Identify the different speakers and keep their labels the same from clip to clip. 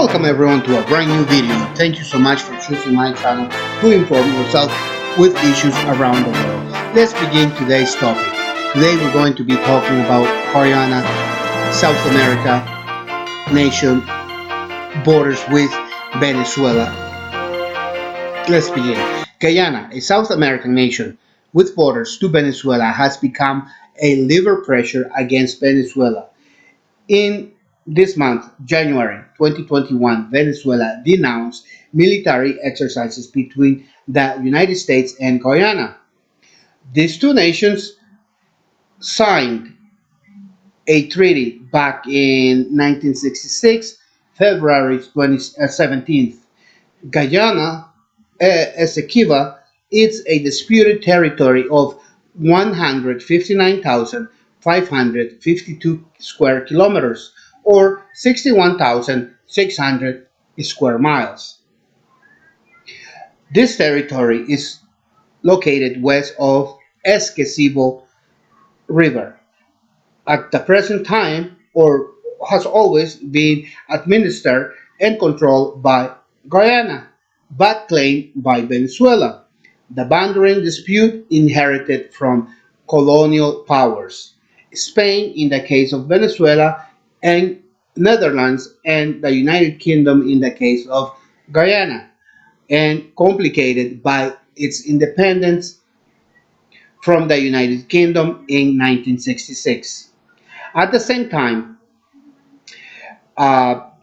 Speaker 1: Welcome everyone to a brand new video. Thank you so much for choosing my channel to inform yourself with issues around the world. Let's begin today's topic. Today we're going to be talking about Guayana, South America nation, borders with Venezuela. Let's begin. Guyana, a South American nation with borders to Venezuela, has become a lever pressure against Venezuela. In this month, January 2021, Venezuela denounced military exercises between the United States and Guyana. These two nations signed a treaty back in 1966, February 17th. Guyana, Esseguibo, is a disputed territory of 159,552 square kilometers or 61,600 square miles. This territory is located west of Esseguibo River. At the present time, or has always been administered and controlled by Guyana, but claimed by Venezuela. The boundary dispute inherited from colonial powers, Spain in the case of Venezuela, and Netherlands and the United Kingdom in the case of Guyana, and complicated by its independence from the United Kingdom in 1966. At the same time,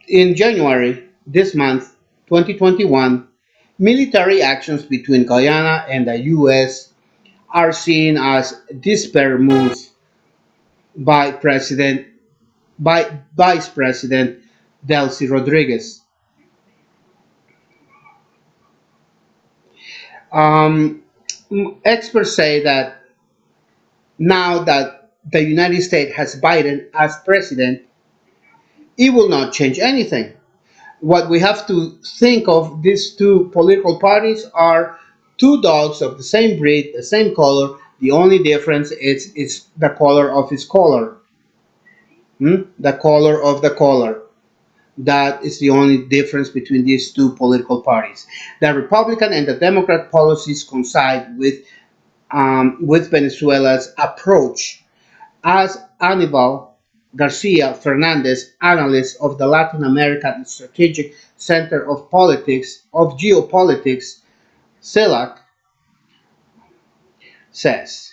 Speaker 1: in January this month, 2021, military actions between Guyana and the U.S. are seen as desperate moves by Vice President Delcy Rodriguez. Um, Experts say that now that the United States has Biden as president, it will not change anything. What we have to think of, these two political parties are two dogs of the same breed, the same color. The only difference is the color of his collar. The color of the collar. That is the only difference between these two political parties. The Republican and the Democrat policies coincide with Venezuela's approach, as Anibal Garcia Fernandez, analyst of the Latin American Strategic Center of Geopolitics, CELAC, says.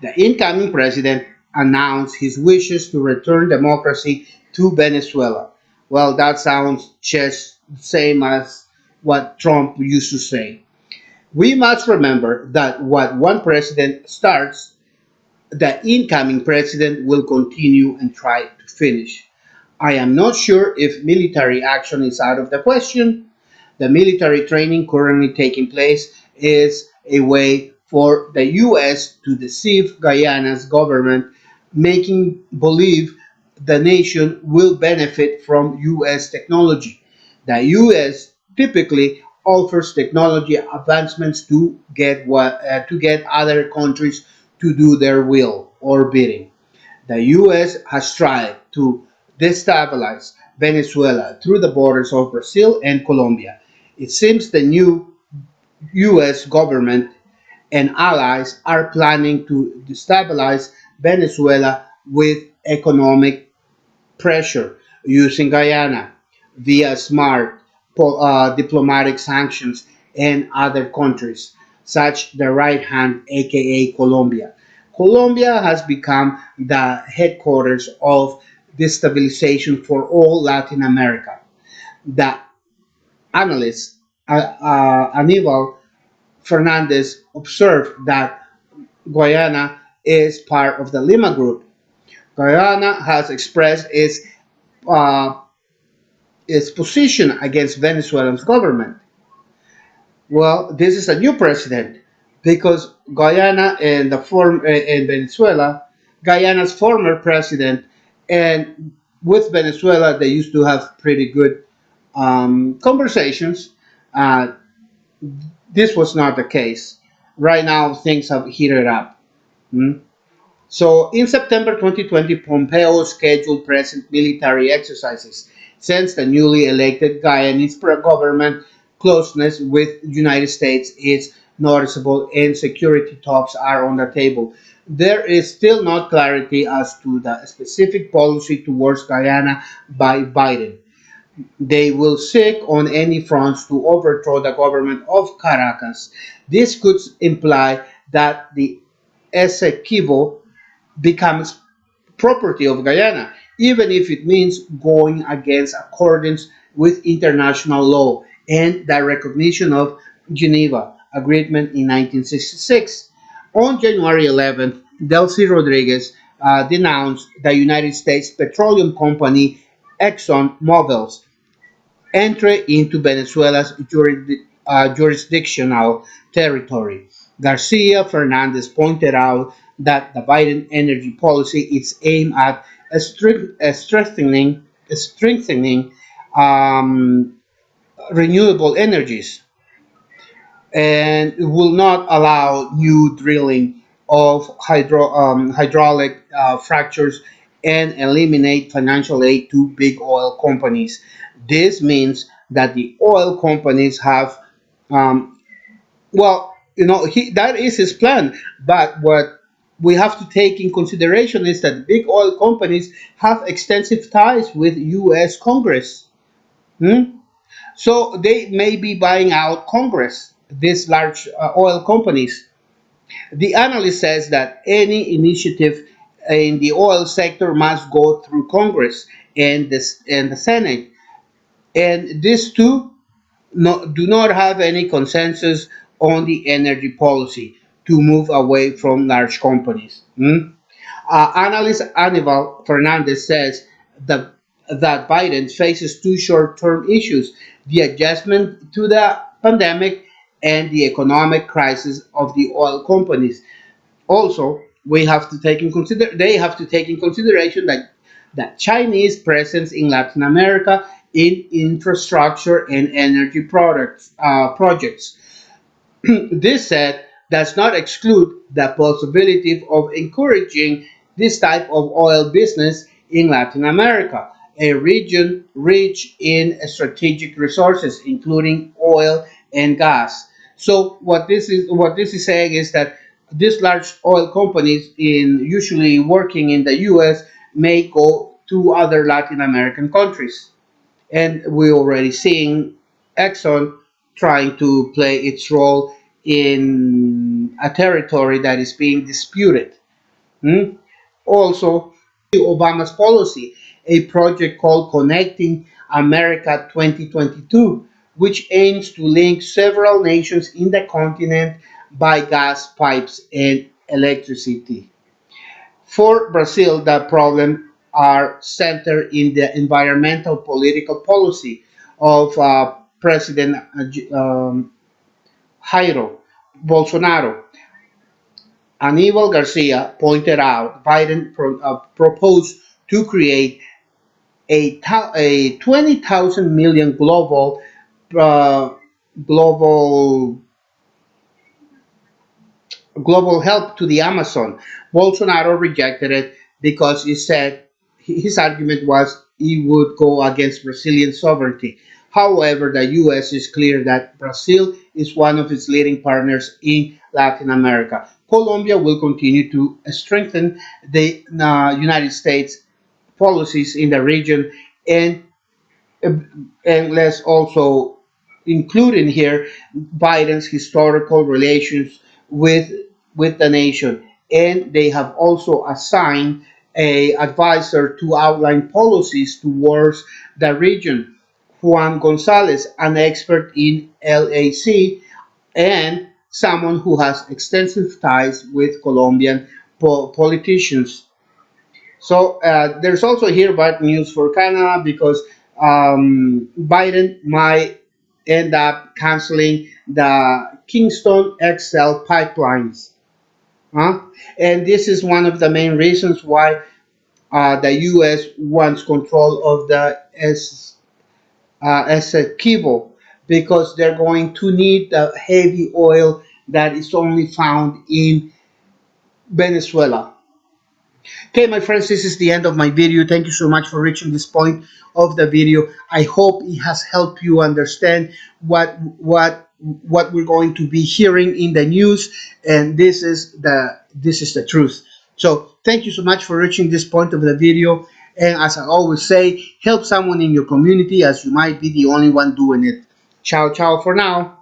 Speaker 1: The incoming president announced his wishes to return democracy to Venezuela. Well, that sounds just the same as what Trump used to say. We must remember that what one president starts, the incoming president will continue and try to finish. I am not sure if military action is out of the question. The military training currently taking place is a way for the U.S. to deceive Guyana's government, making believe the nation will benefit from U.S. technology. The U.S. typically offers technology advancements to get other countries to do their will or bidding. The U.S. has tried to destabilize Venezuela through the borders of Brazil and Colombia. It seems the new U.S. government and allies are planning to destabilize Venezuela with economic pressure using Guyana via smart diplomatic sanctions and other countries, such the right hand, aka Colombia. Colombia has become the headquarters of destabilization for all Latin America. The analyst Aníbal Fernandez observed that Guyana is part of the Lima Group. Guyana has expressed uh, its position against Venezuela's government. Well, this is a new president because Guyana and Venezuela, Guyana's former president, and with Venezuela, they used to have pretty good conversations. Uh, this was not the case. Right now, things have heated up. Hmm? So, in September 2020, Pompeo scheduled present military exercises, Since the newly elected Guyanese government closeness with United States is noticeable and security talks are on the table. There is still not clarity as to the specific policy towards Guyana by Biden. They will seek on any fronts to overthrow the government of Caracas. This could imply that the Essequibo becomes property of Guyana, even if it means going against accordance with international law and the recognition of Geneva Agreement in 1966. On January 11th, Delcy Rodriguez denounced the United States Petroleum Company ExxonMobil's entry into Venezuela's jurisdictional territory. Garcia Fernandez pointed out that the Biden energy policy is aimed at strengthening um, renewable energies and it will not allow new drilling of hydraulic fractures and eliminate financial aid to big oil companies. This means that the oil companies have, um, that is his plan. But what we have to take in consideration is that big oil companies have extensive ties with U.S. Congress. Hmm? So they may be buying out Congress, these large oil companies. The analyst says that any initiative in the oil sector must go through Congress and the Senate. And these two do not have any consensus on the energy policy to move away from large companies. Analyst Aníbal Fernandez says that, that Biden faces two short term issues: the adjustment to the pandemic and the economic crisis of the oil companies. Also, they have to take in consideration that Chinese presence in Latin America in infrastructure and energy projects. This said does not exclude the possibility of encouraging this type of oil business in Latin America, a region rich in strategic resources, including oil and gas. So what this is saying is that these large oil companies, in usually working in the U.S., may go to other Latin American countries, and we're already seeing Exxon trying to play its role in a territory that is being disputed. Hmm? Also, Obama's policy, a project called Connecting America 2022, which aims to link several nations in the continent by gas pipes and electricity. For Brazil, the problem are centered in the environmental political policy of President Jairo Bolsonaro. Aníbal Garcia pointed out Biden proposed to create a 20,000 million uh, global global help to the Amazon. Bolsonaro rejected it because he said his argument was he would go against Brazilian sovereignty. However, the U.S. is clear that Brazil is one of its leading partners in Latin America. Colombia will continue to strengthen the United States policies in the region, and and let's also include in here Biden's historical relations with the nation, and they have also assigned a advisor to outline policies towards the region, Juan Gonzalez, an expert in LAC and someone who has extensive ties with Colombian politicians. So there's also here bad news for Canada because Biden might end up canceling the Kingston XL pipelines. Huh? And this is one of the main reasons why the U.S. wants control of the Essequibo, because they're going to need the heavy oil that is only found in Venezuela. Okay, my friends, this is the end of my video. Thank you so much for reaching this point of the video. I hope it has helped you understand what we're going to be hearing in the news, and this is the truth. So thank you so much for reaching this point of the video. And as I always say, help someone in your community, as you might be the only one doing it. Ciao, ciao for now.